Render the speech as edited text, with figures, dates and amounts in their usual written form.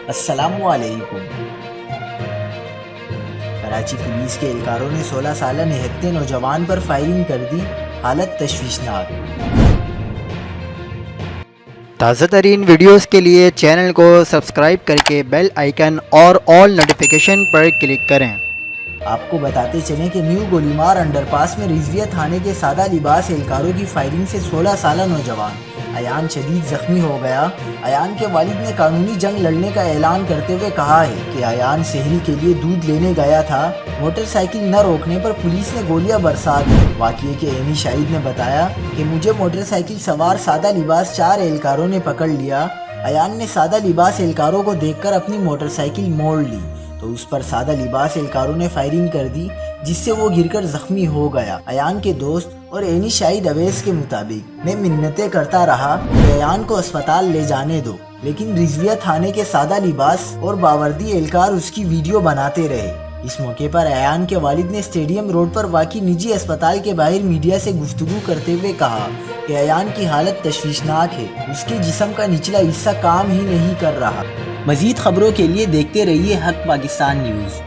السلام علیکم۔ کراچی پولیس کے اہلکاروں نے 16 سالہ نہتے نوجوان پر فائرنگ کر دی، حالت تشویشناک۔ تازہ ترین ویڈیوز کے لیے چینل کو سبسکرائب کر کے بیل آئیکن اور آل نوٹیفیکیشن پر کلک کریں۔ آپ کو بتاتے چلیں کہ نیو گولیمار انڈر پاس میں رضویہ تھانے کے سادہ لباس اہلکاروں کی فائرنگ سے 16 سالہ نوجوان ایان شدید زخمی ہو گیا۔ ایان کے والد نے قانونی جنگ لڑنے کا اعلان کرتے ہوئے کہا ہے کہ ایان سحری کے لیے دودھ لینے گیا تھا، موٹر سائیکل نہ روکنے پر پولیس نے گولیاں برسا دی۔ واقعے کے اینی شاہد نے بتایا کہ مجھے موٹر سائیکل سوار سادہ لباس 4 اہلکاروں نے پکڑ لیا۔ ایان نے سادہ لباس اہلکاروں کو دیکھ کر اپنی موٹر سائیکل موڑ لی تو اس پر سادہ لباس اہلکاروں نے فائرنگ کر دی، جس سے وہ گر کر زخمی ہو گیا۔ ایان کے دوست اور اینی شاہد اویس کے مطابق میں منتیں کرتا رہا کہ ایان کو اسپتال لے جانے دو، لیکن رضویہ تھانے کے سادہ لباس اور باوردی اہلکار اس کی ویڈیو بناتے رہے۔ اس موقع پر ایان کے والد نے اسٹیڈیم روڈ پر واقع نجی اسپتال کے باہر میڈیا سے گفتگو کرتے ہوئے کہا کہ ایان کی حالت تشویشناک ہے، اس کے جسم کا نچلا حصہ کام ہی نہیں کر رہا۔ مزید خبروں کے لیے دیکھتے رہیے حق پاکستان نیوز۔